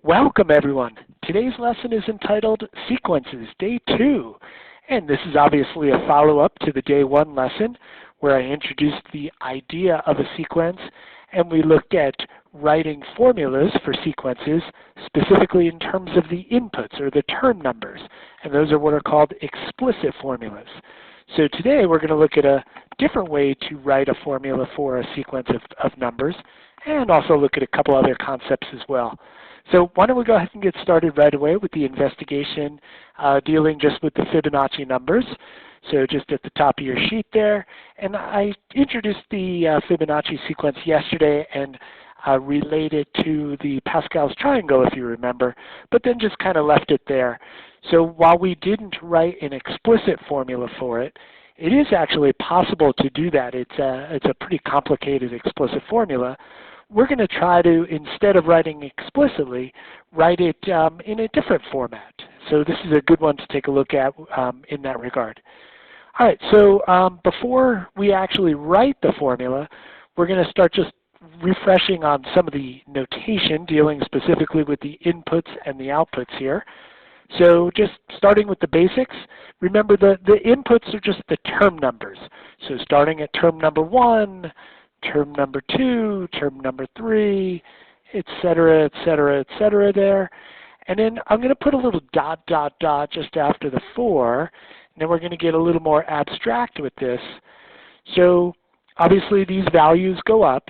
Welcome everyone. Today's lesson is entitled Sequences, Day 2. And this is obviously a follow-up to the Day 1 lesson where I introduced the idea of a sequence and we looked at writing formulas for sequences, specifically in terms of the inputs or the term numbers. And those are what are called explicit formulas. So today we're going to look at a different way to write a formula for a sequence of numbers and also look at a couple other concepts as well. So why don't we go ahead and get started right away with the investigation dealing just with the Fibonacci numbers. So just at the top of your sheet there. And I introduced the Fibonacci sequence yesterday and related to the Pascal's triangle, if you remember, but then just kind of left it there. So while we didn't write an explicit formula for it, it is actually possible to do that. It's a pretty complicated explicit formula. We're going to try to, instead of writing explicitly, write it in a different format. So this is a good one to take a look at in that regard. All right, so before we actually write the formula, we're going to start just refreshing on some of the notation dealing specifically with the inputs and the outputs here. So just starting with the basics, remember the inputs are just the term numbers. So starting at term number 1, term number 2, term number 3, etc., etc., etc. there. And then I'm going to put a little dot, dot, dot just after the 4. And then we're going to get a little more abstract with this. So obviously these values go up.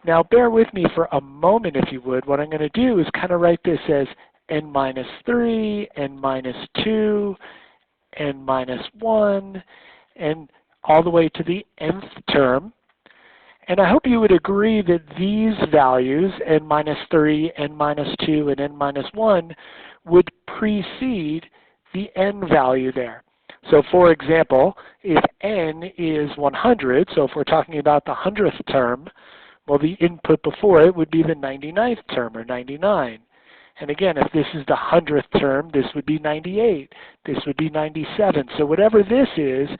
Now bear with me for a moment if you would. What I'm going to do is kind of write this as n minus 3, n minus 2, n minus 1, and all the way to the nth term. And I hope you would agree that these values, n minus 3, n minus 2, and n minus 1, would precede the n value there. So for example, if n is 100, so if we're talking about the 100th term, well, the input before it would be the 99th term, or 99. And again, if this is the 100th term, this would be 98. This would be 97. So whatever this is,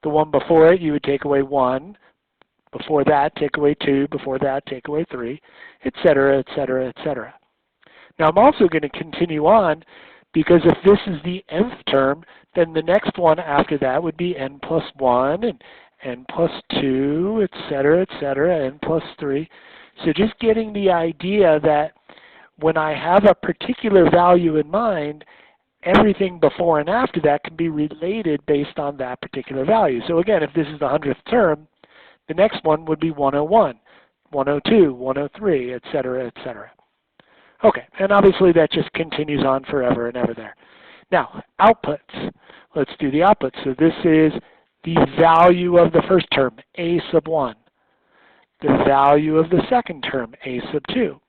the one before it, you would take away 1. Before that, take away 2. Before that, take away 3, etc., etc., etc. Now I'm also going to continue on because if this is the nth term, then the next one after that would be n plus 1 and n plus 2, etc., etc., n plus 3. So just getting the idea that when I have a particular value in mind, everything before and after that can be related based on that particular value. So again, if this is the 100th term, the next one would be 101, 102, 103, etc., etc. Okay, and obviously that just continues on forever and ever there. Now, outputs. Let's do the outputs. So this is the value of the first term, a sub 1. The value of the second term, a sub 2.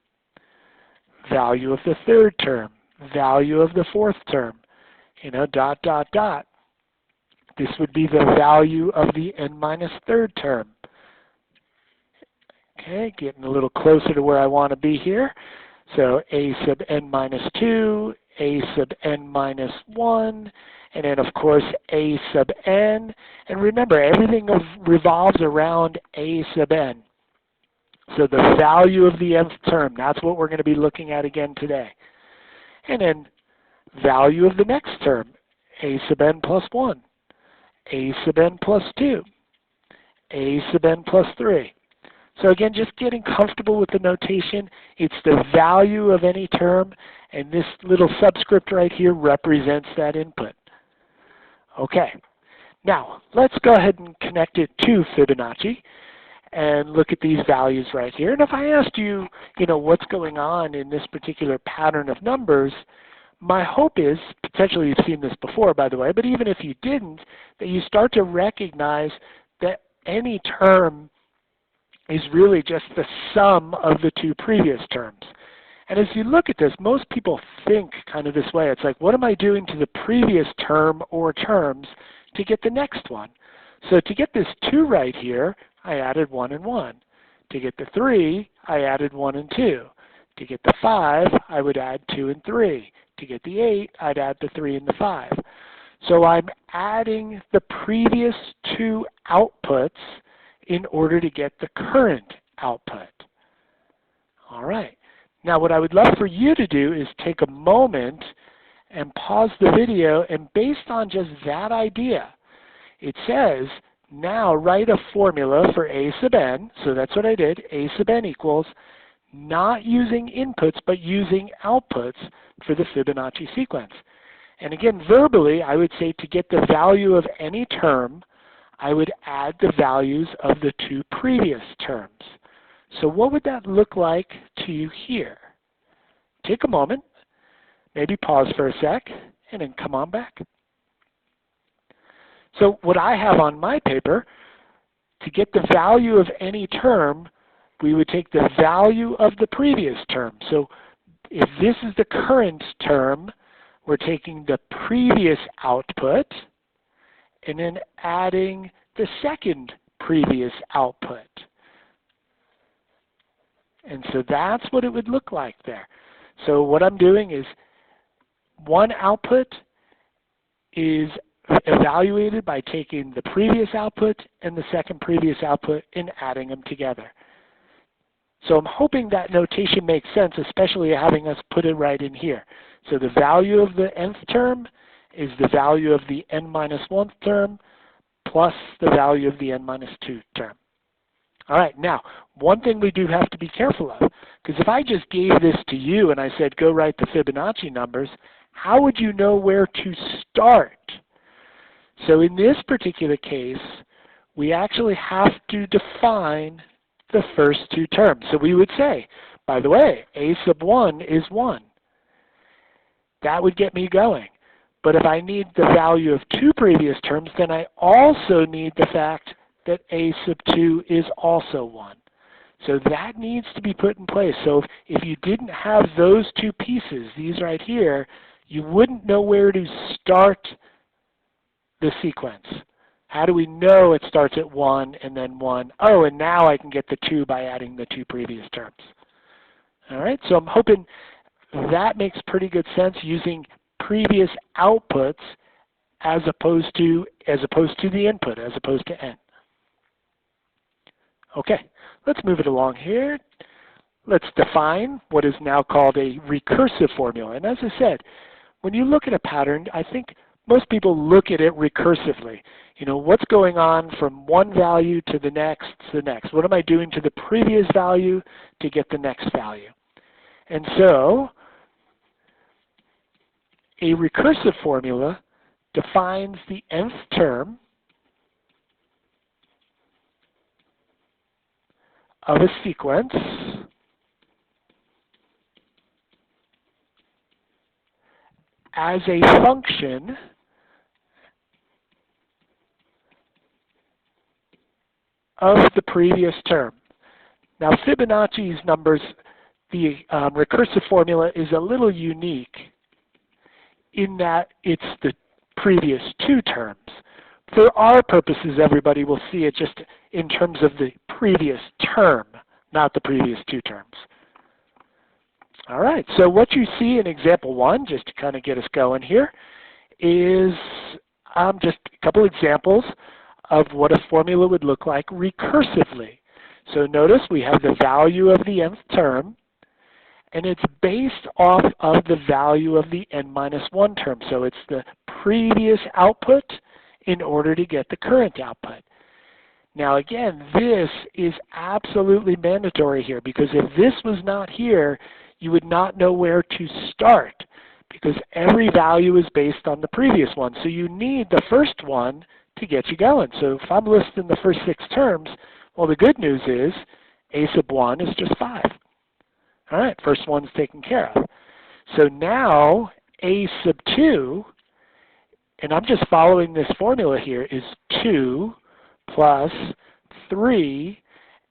Value of the third term. Value of the fourth term. Dot, dot, dot. This would be the value of the n minus third term. Okay, getting a little closer to where I want to be here. So a sub n minus 2, a sub n minus 1, and then of course a sub n. And remember, everything revolves around a sub n. So the value of the nth term, that's what we're going to be looking at again today. And then value of the next term, a sub n plus 1, a sub n plus 2, a sub n plus 3. So again, just getting comfortable with the notation. It's the value of any term, and this little subscript right here represents that input. Okay, now let's go ahead and connect it to Fibonacci and look at these values right here. And if I asked you, what's going on in this particular pattern of numbers, my hope is, potentially you've seen this before by the way, but even if you didn't, that you start to recognize that any term is really just the sum of the two previous terms. And as you look at this, most people think kind of this way. It's like, what am I doing to the previous term or terms to get the next one? So to get this 2 right here, I added 1 and 1. To get the 3, I added 1 and 2. To get the 5, I would add 2 and 3. To get the 8, I'd add the 3 and the 5. So I'm adding the previous 2 outputs in order to get the current output. All right. Now what I would love for you to do is take a moment and pause the video, and based on just that idea, it says, now write a formula for a sub n, so that's what I did, a sub n equals, not using inputs but using outputs for the Fibonacci sequence. And again, verbally, I would say to get the value of any term, I would add the values of the two previous terms. So what would that look like to you here? Take a moment, maybe pause for a sec, and then come on back. So what I have on my paper, to get the value of any term, we would take the value of the previous term. So if this is the current term, we're taking the previous output and then adding the second previous output. And so that's what it would look like there. So what I'm doing is one output is evaluated by taking the previous output and the second previous output and adding them together. So I'm hoping that notation makes sense, especially having us put it right in here. So the value of the nth term is the value of the n minus 1th term plus the value of the n minus 2 term. All right, now, one thing we do have to be careful of, because if I just gave this to you and I said, go write the Fibonacci numbers, how would you know where to start? So in this particular case, we actually have to define the first two terms. So we would say, by the way, a sub 1 is 1. That would get me going. But if I need the value of two previous terms, then I also need the fact that a sub 2 is also 1. So that needs to be put in place. So if you didn't have those two pieces, these right here, you wouldn't know where to start the sequence. How do we know it starts at 1 and then 1? Oh, and now I can get the 2 by adding the two previous terms. All right, so I'm hoping that makes pretty good sense using previous outputs as opposed to the input, as opposed to n. Okay, let's move it along here. Let's define what is now called a recursive formula. And as I said, when you look at a pattern, I think most people look at it recursively. You know, what's going on from one value to the next to the next? What am I doing to the previous value to get the next value? And so a recursive formula defines the nth term of a sequence as a function of the previous term. Now Fibonacci's numbers, the recursive formula is a little unique in that it's the previous two terms. For our purposes, everybody will see it just in terms of the previous term, not the previous two terms. All right, so what you see in example 1, just to kind of get us going here, is just a couple examples of what a formula would look like recursively. So notice we have the value of the nth term, and it's based off of the value of the n minus 1 term. So it's the previous output in order to get the current output. Now again, this is absolutely mandatory here, because if this was not here, you would not know where to start, because every value is based on the previous one. So you need the first one to get you going. So if I'm listing the first 6 terms, well, the good news is a sub 1 is just 5. All right, first one's taken care of. So now a sub 2, and I'm just following this formula here, is 2 plus 3,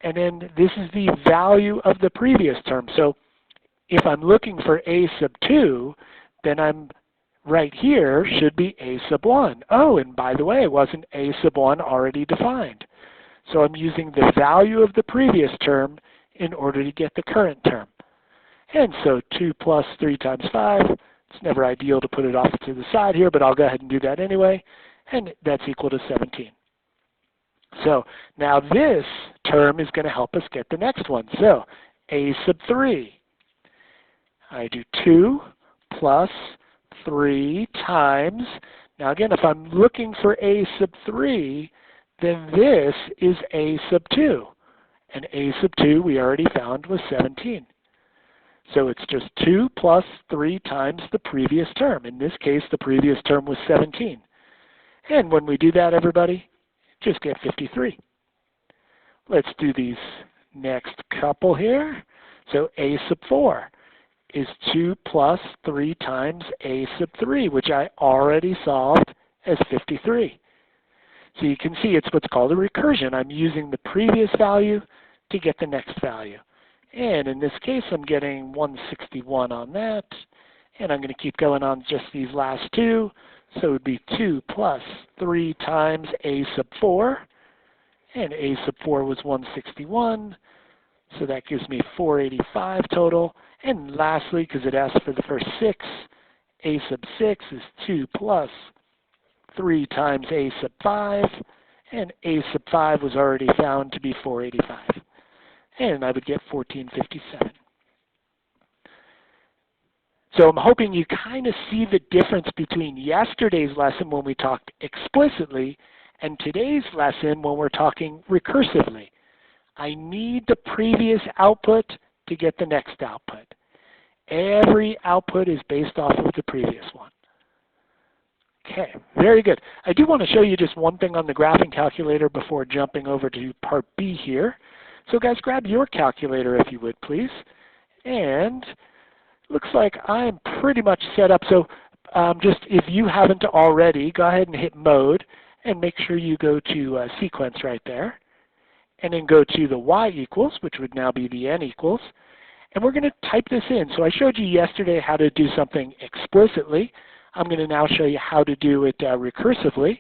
and then this is the value of the previous term. So if I'm looking for a sub 2, then I'm right here should be a sub 1. Oh, and by the way, wasn't a sub 1 already defined? So I'm using the value of the previous term in order to get the current term. And so 2 plus 3 times 5, it's never ideal to put it off to the side here, but I'll go ahead and do that anyway, and that's equal to 17. So now this term is going to help us get the next one. So a sub 3 I do 2 plus 3 times. Now again, if I'm looking for a sub 3, then this is a sub 2. And a sub 2 we already found was 17. So it's just 2 plus 3 times the previous term. In this case, the previous term was 17. And when we do that, everybody, just get 53. Let's do these next couple here. So a sub 4 is 2 plus 3 times a sub 3, which I already solved as 53. So you can see it's what's called a recursion. I'm using the previous value to get the next value. And in this case, I'm getting 161 on that. And I'm going to keep going on just these last two. So it would be 2 plus 3 times a sub 4. And a sub 4 was 161. So that gives me 485 total. And lastly, because it asks for the first 6, a sub 6 is 2 plus 3 times a sub 5. And a sub 5 was already found to be 485. And I would get 1457. So I'm hoping you kind of see the difference between yesterday's lesson when we talked explicitly and today's lesson when we're talking recursively. I need the previous output to get the next output. Every output is based off of the previous one. Okay, very good. I do want to show you just one thing on the graphing calculator before jumping over to part B here. So guys, grab your calculator if you would, please. And looks like I'm pretty much set up. So just if you haven't already, go ahead and hit mode and make sure you go to sequence right there. And then go to the y equals, which would now be the n equals. And we're going to type this in. So I showed you yesterday how to do something explicitly. I'm going to now show you how to do it recursively.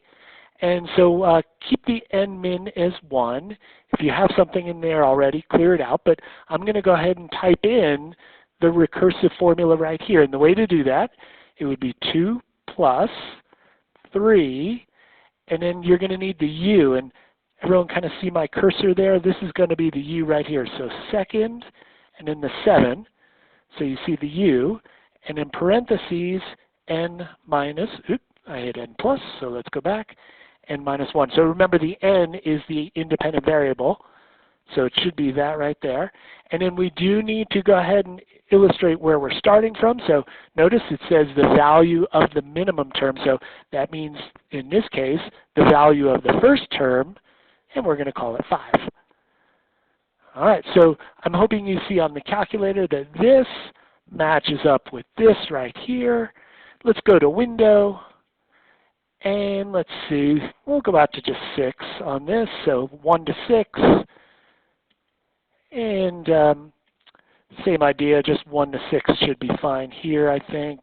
And so keep the n min as 1. If you have something in there already, clear it out. But I'm going to go ahead and type in the recursive formula right here. And the way to do that, it would be 2 plus 3. And then you're going to need the u. And everyone kind of see my cursor there? This is going to be the u right here. So second and then the 7. So you see the u. And in parentheses, n minus, oops, I hit n plus, so let's go back, n minus 1. So remember the n is the independent variable. So it should be that right there. And then we do need to go ahead and illustrate where we're starting from. So notice it says the value of the minimum term. So that means, in this case, the value of the first term, and we're going to call it 5. All right, so I'm hoping you see on the calculator that this matches up with this right here. Let's go to Window, and let's see. We'll go out to just 6 on this, so 1 to 6. And same idea, just 1 to 6 should be fine here, I think.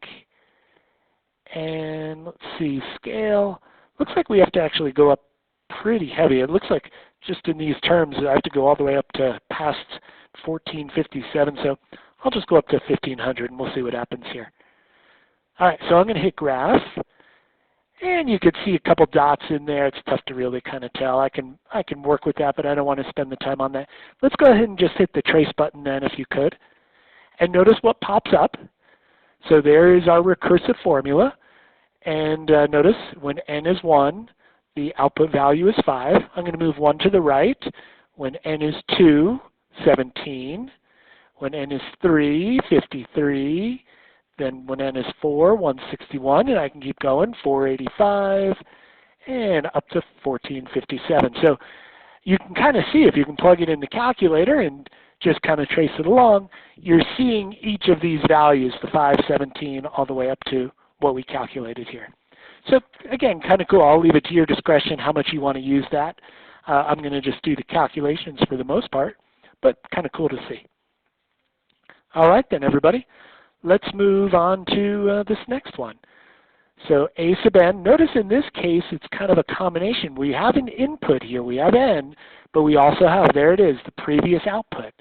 And let's see, scale. Looks like we have to actually go up pretty heavy. It looks like just in these terms, I have to go all the way up to past 1457. So I'll just go up to 1500 and we'll see what happens here. All right, so I'm going to hit graph. And you could see a couple dots in there. It's tough to really kind of tell. I can work with that, but I don't want to spend the time on that. Let's go ahead and just hit the trace button then if you could. And notice what pops up. So there is our recursive formula. And notice when n is 1, the output value is 5. I'm going to move 1 to the right. When n is 2, 17. When n is 3, 53. Then when n is 4, 161, and I can keep going, 485, and up to 1457. So you can kind of see, if you can plug it in the calculator and just kind of trace it along, you're seeing each of these values, the 5, 17, all the way up to what we calculated here. So again, kind of cool. I'll leave it to your discretion how much you want to use that. I'm going to just do the calculations for the most part, but kind of cool to see. All right then, everybody. Let's move on to this next one. So a sub n, notice in this case it's kind of a combination. We have an input here, we have n, but we also have, there it is, the previous output.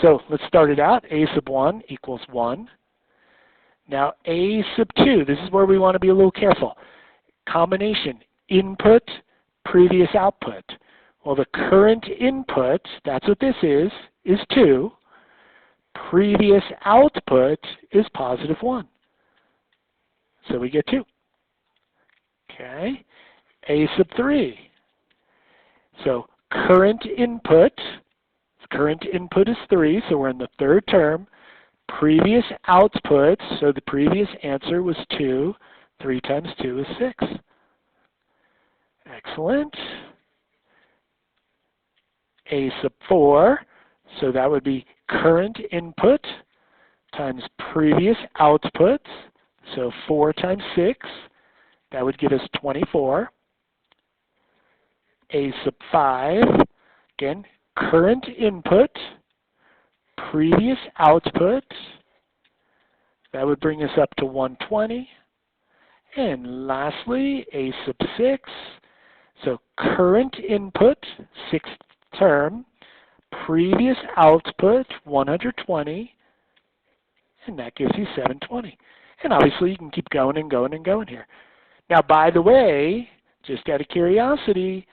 So let's start it out. A sub 1 equals 1. Now a sub 2, this is where we want to be a little careful. Combination, input, previous output. Well, the current input, that's what this is 2. previous output is positive 1. So we get 2. Okay. A sub 3. So current input is 3, so we're in the third term. Previous output, so the previous answer was 2. 3 times 2 is 6. Excellent. A sub 4, so that would be current input times previous output, so 4 times 6, that would give us 24. A sub 5, again, current input, previous output, that would bring us up to 120. And lastly, A sub 6, so current input, 6th term, previous output, 120, and that gives you 720. And obviously you can keep going and going and going here. Now, by the way, just out of curiosity,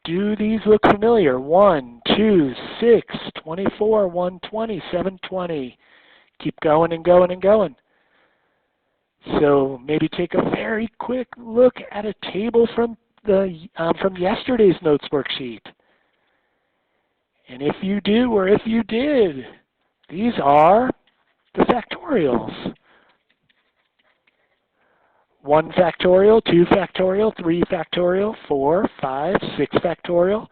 do these look familiar? 1, 2, 6, 24, 120, 720. Keep going and going and going. So maybe take a very quick look at a table from yesterday's notes worksheet. And if you do, or if you did, these are the factorials. 1 factorial, 2 factorial, 3 factorial, 4, 5, 6 factorial.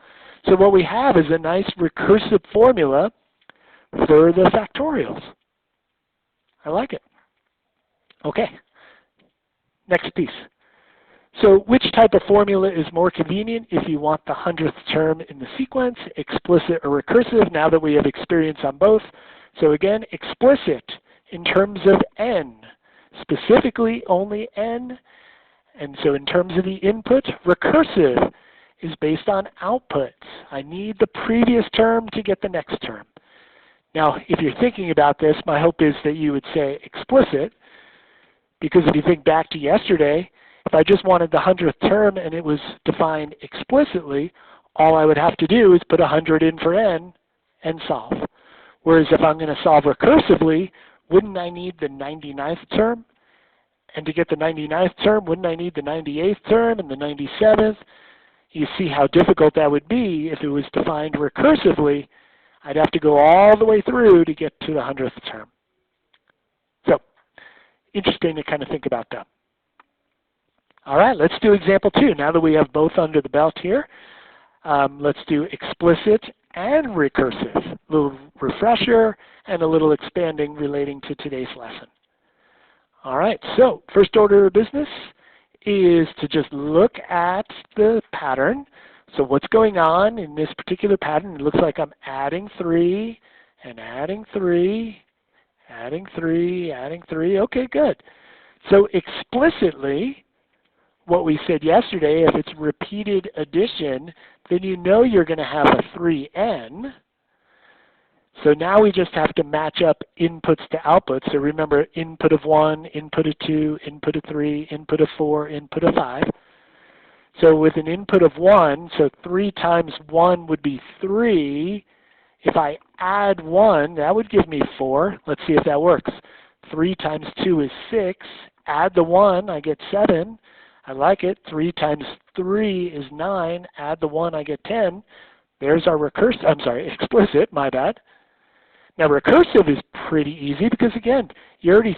So what we have is a nice recursive formula for the factorials. I like it. Okay, next piece. So which type of formula is more convenient if you want the 100th term in the sequence, explicit or recursive, now that we have experience on both? So again, explicit in terms of n. Specifically only n, and so in terms of the input, recursive is based on outputs. I need the previous term to get the next term. Now, if you're thinking about this, my hope is that you would say explicit, because if you think back to yesterday, if I just wanted the 100th term and it was defined explicitly, all I would have to do is put 100 in for n and solve. Whereas if I'm going to solve recursively, wouldn't I need the 99th term? And to get the 99th term, wouldn't I need the 98th term and the 97th? You see how difficult that would be if it was defined recursively. I'd have to go all the way through to get to the 100th term. So, interesting to kind of think about that. All right, let's do example 2. Now that we have both under the belt here, let's do explicit and recursive. A little refresher and a little expanding relating to today's lesson. All right, so first order of business is to just look at the pattern. So what's going on in this particular pattern? It looks like I'm adding 3 and adding 3, adding 3, adding 3. Okay, good. So explicitly, what we said yesterday, if it's repeated addition, then you know you're going to have a 3n. So now we just have to match up inputs to outputs. So remember, input of 1, input of 2, input of 3, input of 4, input of 5. So with an input of 1, so 3 times 1 would be 3. If I add 1, that would give me 4. Let's see if that works. 3 times 2 is 6. Add the 1, I get 7. I like it. 3 times 3 is 9. Add the 1, I get 10. There's our explicit, my bad. Now recursive is pretty easy because again, you already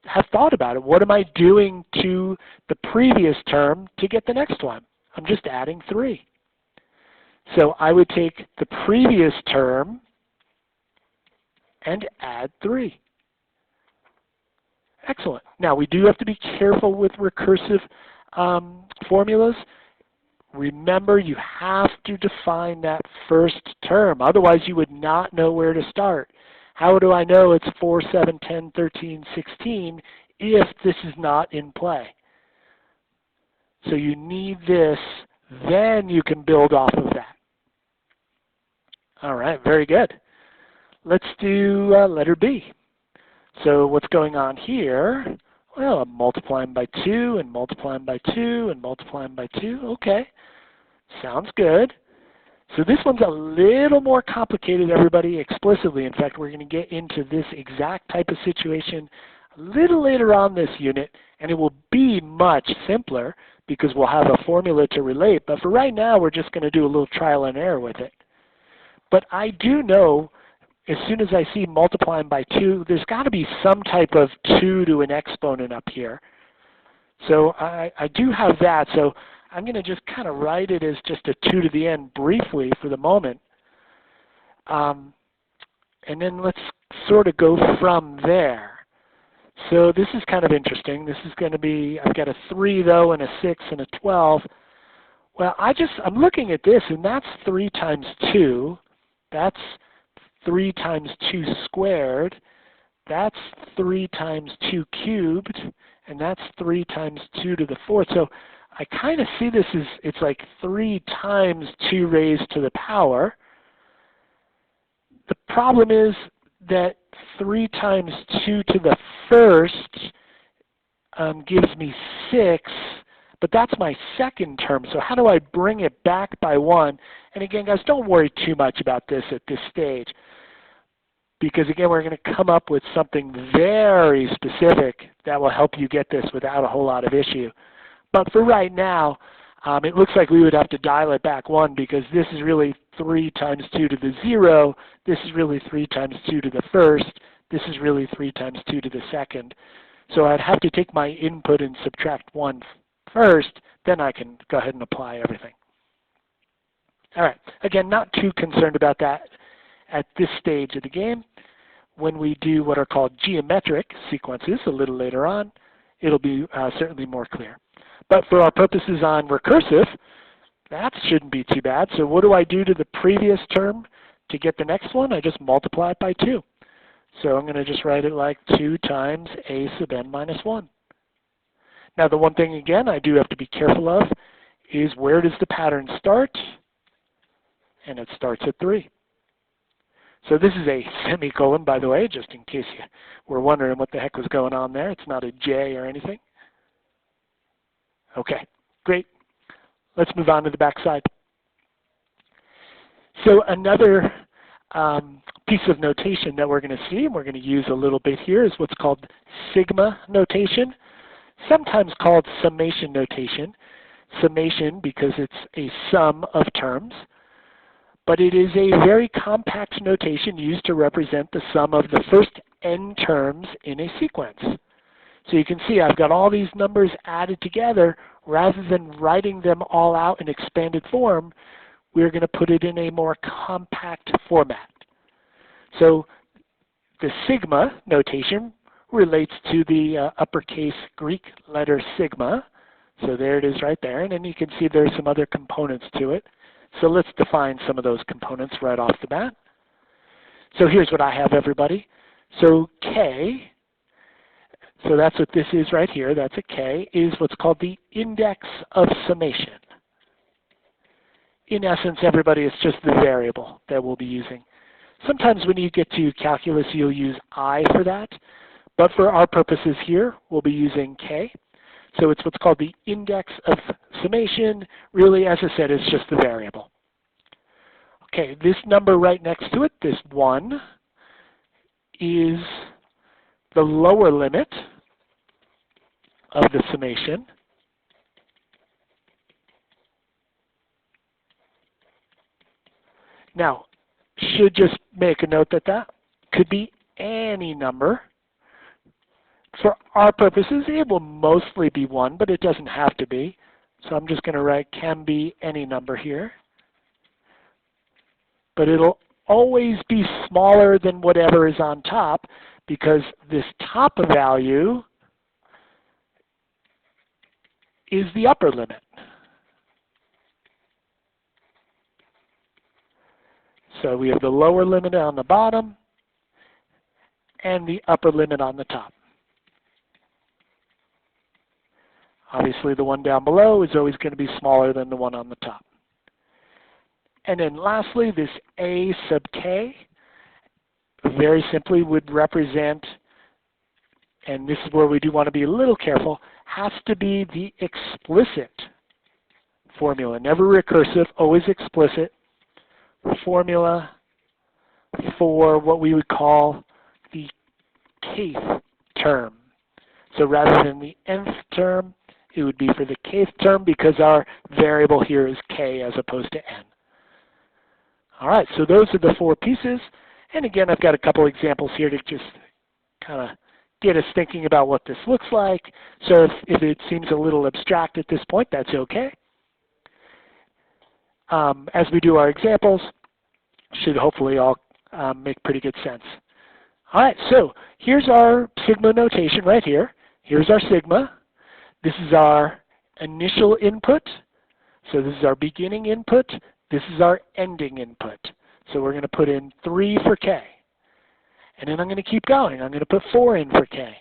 have thought about it. What am I doing to the previous term to get the next one? I'm just adding 3. So I would take the previous term and add 3. Excellent. Now we do have to be careful with recursive formulas. Remember, you have to define that first term. Otherwise, you would not know where to start. How do I know it's 4, 7, 10, 13, 16 if this is not in play? So you need this, then you can build off of that. All right, very good. Let's do letter B. So what's going on here? Well, I'm multiplying by 2 and multiplying by 2 and multiplying by 2. Okay, sounds good. So this one's a little more complicated, everybody, explicitly. In fact, we're going to get into this exact type of situation a little later on this unit, and it will be much simpler because we'll have a formula to relate. But for right now, we're just going to do a little trial and error with it. But I do know as soon as I see multiplying by 2, there's got to be some type of 2 to an exponent up here. So I do have that. So I'm going to just kind of write it as just a 2 to the n briefly for the moment. And then let's sort of go from there. So this is kind of interesting. This is going to be, I've got a 3 though, and a 6 and a 12. Well, I'm looking at this, and that's 3 times 2. That's 3 times 2 squared. That's 3 times 2 cubed. And that's 3 times 2 to the 4th. So I kind of see this as, it's like 3 times 2 raised to the power. The problem is that 3 times 2 to the 1st gives me 6, but that's my second term. So how do I bring it back by 1? And again, guys, don't worry too much about this at this stage, because again, we're going to come up with something very specific that will help you get this without a whole lot of issue. But for right now, it looks like we would have to dial it back 1, because this is really 3 times 2 to the 0. This is really 3 times 2 to the 1st. This is really 3 times 2 to the 2nd. So I'd have to take my input and subtract 1 first, then I can go ahead and apply everything. All right, again, not too concerned about that at this stage of the game. When we do what are called geometric sequences a little later on, it'll be certainly more clear. But for our purposes on recursive, that shouldn't be too bad. So what do I do to the previous term to get the next one? I just multiply it by 2. So I'm going to just write it like 2 times a sub n minus 1. Now the one thing, again, I do have to be careful of is where does the pattern start? And it starts at 3. So this is a semicolon, by the way, just in case you were wondering what the heck was going on there. It's not a J or anything. Okay, great. Let's move on to the back side. So another piece of notation that we're going to see, and we're going to use a little bit here, is what's called sigma notation, sometimes called summation notation. Summation because it's a sum of terms. But it is a very compact notation used to represent the sum of the first n terms in a sequence. So you can see I've got all these numbers added together. Rather than writing them all out in expanded form, we're going to put it in a more compact format. So the sigma notation relates to the uppercase Greek letter sigma. So there it is right there. And then you can see there's some other components to it. So let's define some of those components right off the bat. So here's what I have, everybody. So K, so that's what this is right here, that's a K, is what's called the index of summation. In essence, everybody, it's just the variable that we'll be using. Sometimes when you get to calculus, you'll use I for that. But for our purposes here, we'll be using K. So it's what's called the index of summation. Really, as I said, it's just the variable. Okay, this number right next to it, this 1, is the lower limit of the summation. Now, should just make a note that that could be any number. For our purposes, it will mostly be 1, but it doesn't have to be. So I'm just going to write can be any number here. But it'll always be smaller than whatever is on top, because this top value is the upper limit. So we have the lower limit on the bottom and the upper limit on the top. Obviously, the one down below is always going to be smaller than the one on the top. And then lastly, this a sub k very simply would represent, and this is where we do want to be a little careful, has to be the explicit formula. Never recursive, always explicit. formula for what we would call the kth term. So rather than the nth term, it would be for the kth term because our variable here is k as opposed to n. All right, so those are the four pieces. And again, I've got a couple examples here to just kind of get us thinking about what this looks like. So if it seems a little abstract at this point, that's okay. As we do our examples, should hopefully all make pretty good sense. All right, so here's our sigma notation right here. Here's our sigma. This is our initial input. So this is our beginning input. This is our ending input. So we're going to put in 3 for k. And then I'm going to keep going. I'm going to put 4 in for k.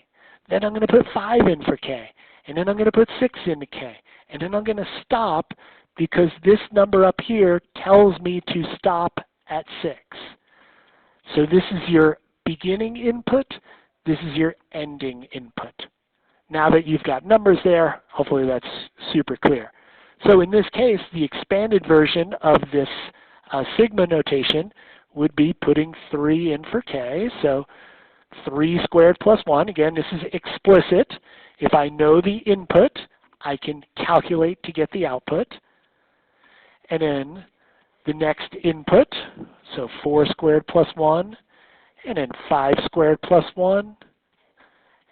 Then I'm going to put 5 in for k. And then I'm going to put 6 into k. And then I'm going to stop because this number up here tells me to stop at 6. So this is your beginning input. This is your ending input. Now that you've got numbers there, hopefully that's super clear. So in this case, the expanded version of this sigma notation would be putting 3 in for k. So 3 squared plus 1. Again, this is explicit. If I know the input, I can calculate to get the output. And then the next input, so 4 squared plus 1, and then 5 squared plus 1,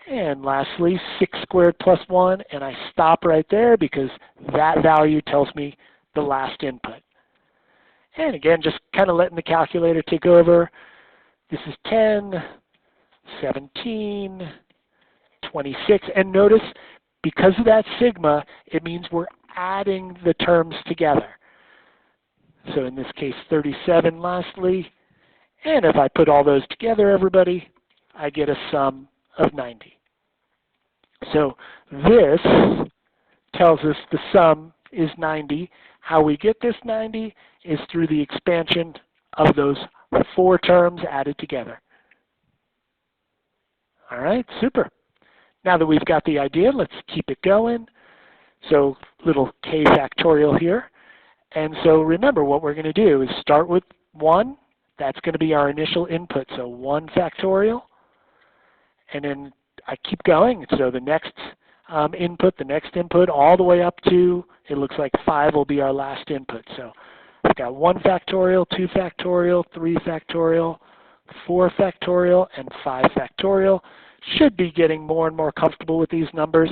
and lastly 6 squared plus 1, and I stop right there because that value tells me the last input. And again, just kind of letting the calculator take over. This is 10, 17, 26, and notice because of that sigma, it means we're adding the terms together. So in this case, 37 lastly. And if I put all those together, everybody, I get a sum of 90. So this tells us the sum is 90. How we get this 90 is through the expansion of those 4 terms added together. All right, super. Now that we've got the idea, let's keep it going. So little k factorial here. And so remember, what we're going to do is start with 1. That's going to be our initial input, so 1 factorial. And then I keep going. So the next input, all the way up to, it looks like 5 will be our last input. So I've got 1 factorial, 2 factorial, 3 factorial, 4 factorial, and 5 factorial. Should be getting more and more comfortable with these numbers.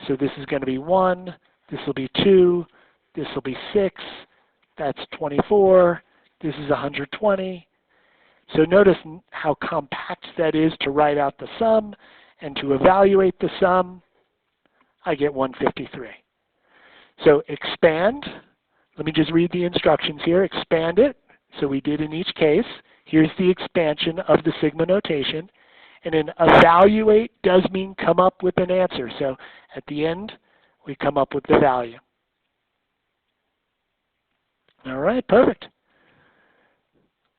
So this is going to be 1, this will be 2, this will be 6, that's 24, this is 120. So notice how compact that is to write out the sum, and to evaluate the sum, I get 153. So expand, let me just read the instructions here, expand it, so we did in each case. Here's the expansion of the sigma notation. And then evaluate does mean come up with an answer. So at the end, we come up with the value. All right, perfect.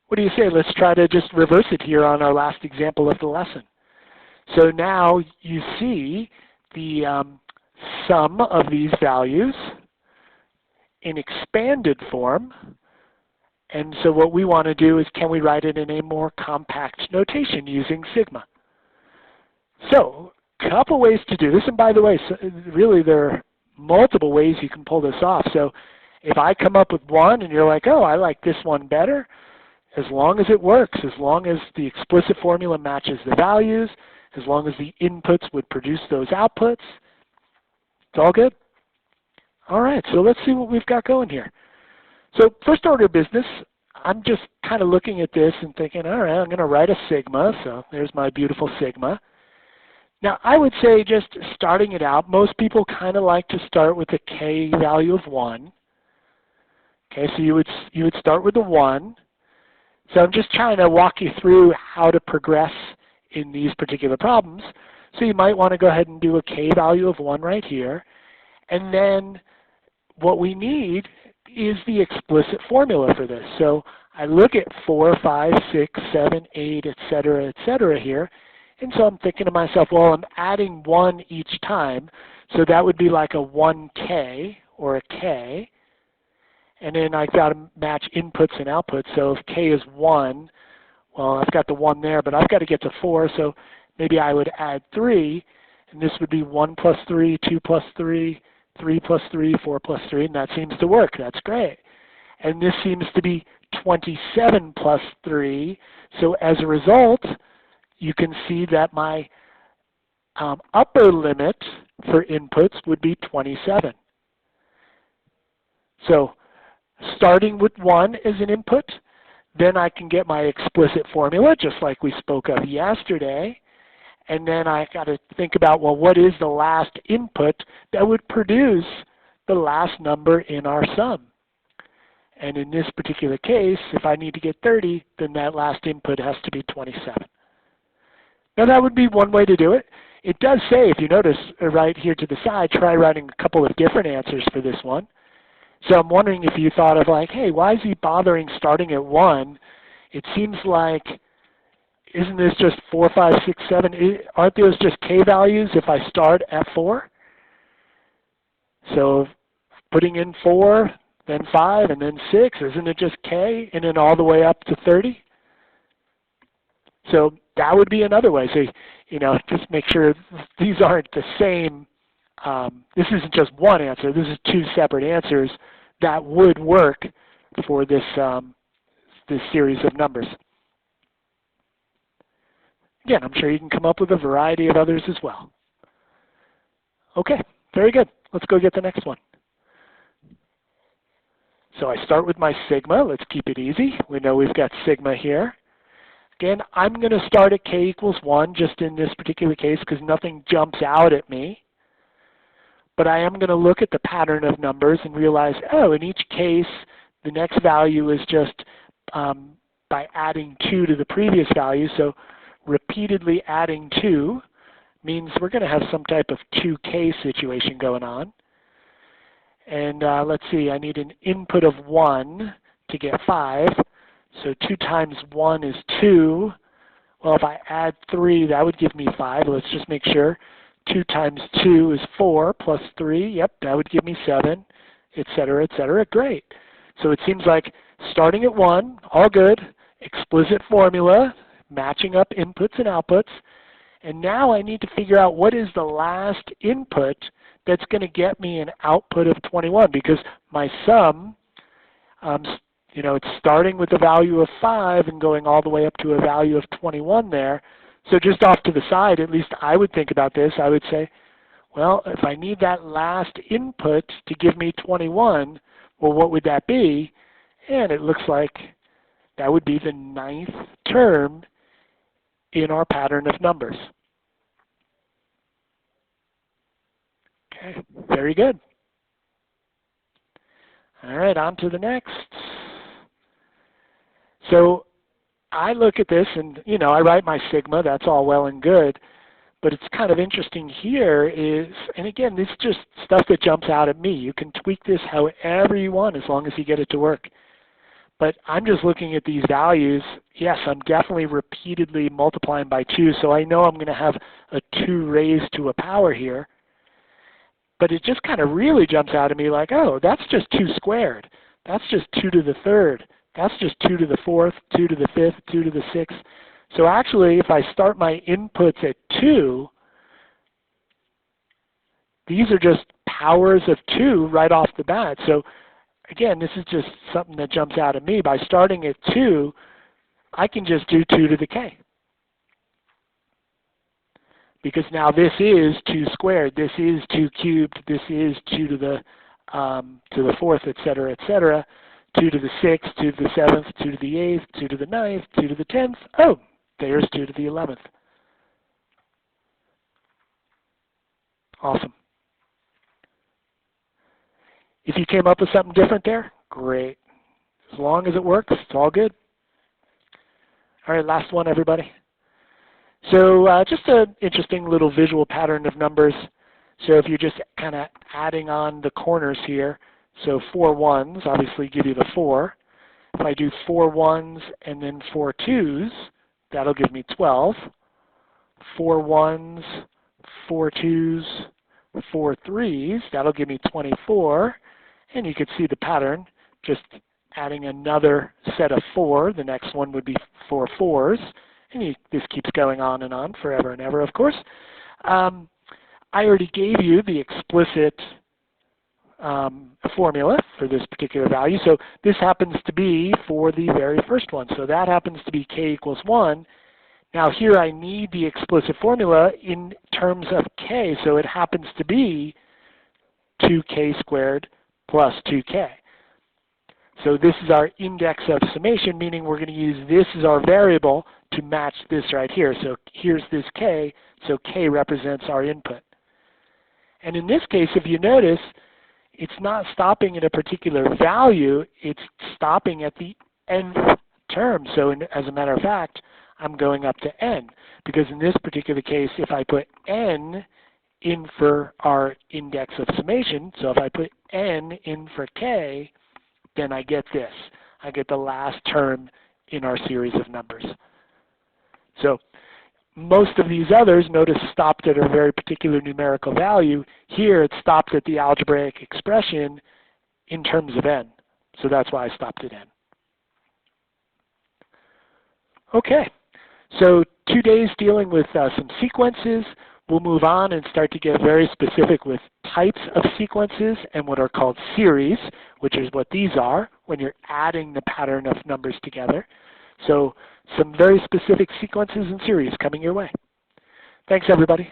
What do you say? Let's try to just reverse it here on our last example of the lesson. So now you see the sum of these values in expanded form. And so what we want to do is, can we write it in a more compact notation using sigma? So a couple ways to do this. And by the way, so really there are multiple ways you can pull this off. So if I come up with one and you're like, oh, I like this one better, as long as it works, as long as the explicit formula matches the values, as long as the inputs would produce those outputs, it's all good. All right, so let's see what we've got going here. So first order of business, I'm just kind of looking at this and thinking, all right, I'm going to write a sigma. So there's my beautiful sigma. Now I would say, just starting it out, most people kind of like to start with a k value of 1. Okay, so you would start with a 1. So I'm just trying to walk you through how to progress in these particular problems. So you might want to go ahead and do a k value of 1 right here. And then what we need is the explicit formula for this. So I look at 4, 5, 6, 7, 8, et cetera here. And so I'm thinking to myself, well, I'm adding 1 each time. So that would be like a 1k or a k. And then I've got to match inputs and outputs. So if k is 1, well, I've got the 1 there, but I've got to get to 4, so maybe I would add 3, and this would be 1 plus 3, 2 plus 3, 3 plus 3, 4 plus 3, and that seems to work. That's great. And this seems to be 27 plus 3, so as a result, you can see that my upper limit for inputs would be 27. So starting with 1 as an input, then I can get my explicit formula, just like we spoke of yesterday. And then I got to think about, well, what is the last input that would produce the last number in our sum? And in this particular case, if I need to get 30, then that last input has to be 27. Now that would be one way to do it. It does say, if you notice right here to the side, try writing a couple of different answers for this one. So I'm wondering if you thought of like, hey, why is he bothering starting at 1? It seems like, isn't this just 4, 5, 6, 7? Aren't those just k values if I start at 4? So putting in 4, then 5, and then 6, isn't it just k, and then all the way up to 30? So that would be another way. So, just make sure these aren't the same. This isn't just one answer. This is 2 separate answers that would work for this, this series of numbers. Again, I'm sure you can come up with a variety of others as well. Okay, very good. Let's go get the next one. So I start with my sigma. Let's keep it easy. We know we've got sigma here. Again, I'm going to start at k equals 1 just in this particular case because nothing jumps out at me. But I am going to look at the pattern of numbers and realize, oh, in each case, the next value is just by adding 2 to the previous value. So repeatedly adding 2 means we're going to have some type of 2k situation going on. And let's see, I need an input of 1 to get 5. So 2 times 1 is 2. Well, if I add 3, that would give me 5. Let's just make sure. 2 times 2 is 4 plus 3. Yep, that would give me 7, et cetera, et cetera. Great. So it seems like starting at 1, all good. Explicit formula, matching up inputs and outputs. And now I need to figure out what is the last input that's going to get me an output of 21 because my sum, it's starting with a value of 5 and going all the way up to a value of 21 there. So just off to the side, at least I would think about this. I would say, well, if I need that last input to give me 21, well, what would that be? And it looks like that would be the 9th term in our pattern of numbers. Okay, very good. All right, on to the next. So I look at this and, I write my sigma. That's all well and good. But it's kind of interesting here is, and again, this is just stuff that jumps out at me. You can tweak this however you want as long as you get it to work. But I'm just looking at these values. Yes, I'm definitely repeatedly multiplying by 2, so I know I'm going to have a 2 raised to a power here. But it just kind of really jumps out at me like, oh, that's just 2 squared. That's just 2 to the 3rd. That's just 2 to the 4th, 2 to the 5th, 2 to the 6th. So actually, if I start my inputs at 2, these are just powers of 2 right off the bat. So again, this is just something that jumps out at me. By starting at 2, I can just do 2 to the k. Because now this is 2 squared, this is 2 cubed, this is 2 to the 4th, et cetera, 2 to the 6th, 2 to the 7th, 2 to the 8th, 2 to the 9th, 2 to the 10th. Oh, there's 2 to the 11th. Awesome. If you came up with something different there, great. As long as it works, it's all good. All right, last one, everybody. So just an interesting little visual pattern of numbers. So if you're just kind of adding on the corners here, so 4 ones obviously give you the 4. If I do 4 ones and then 4 twos, that'll give me 12. 4 ones, 4 twos, 4 threes, that'll give me 24. And you can see the pattern. just adding another set of 4. The next one would be 4 4s. And this keeps going on and on forever and ever, of course. I already gave you the explicit formula for this particular value. So this happens to be for the very first one. So that happens to be k equals 1. Now here I need the explicit formula in terms of k. So it happens to be 2k squared plus 2k. So this is our index of summation, meaning we're going to use this as our variable to match this right here. So here's this k, so k represents our input. And in this case, if you notice, it's not stopping at a particular value, it's stopping at the nth term. So as a matter of fact, I'm going up to n, because in this particular case, if I put n in for our index of summation, so if I put n in for k, then I get this. I get the last term in our series of numbers. So most of these others, notice, stopped at a very particular numerical value. Here it stopped at the algebraic expression in terms of n. So that's why I stopped at n. Okay, so 2 days dealing with some sequences. We'll move on and start to get very specific with types of sequences and what are called series, which is what these are when you're adding the pattern of numbers together. So some very specific sequences and series coming your way. Thanks, everybody.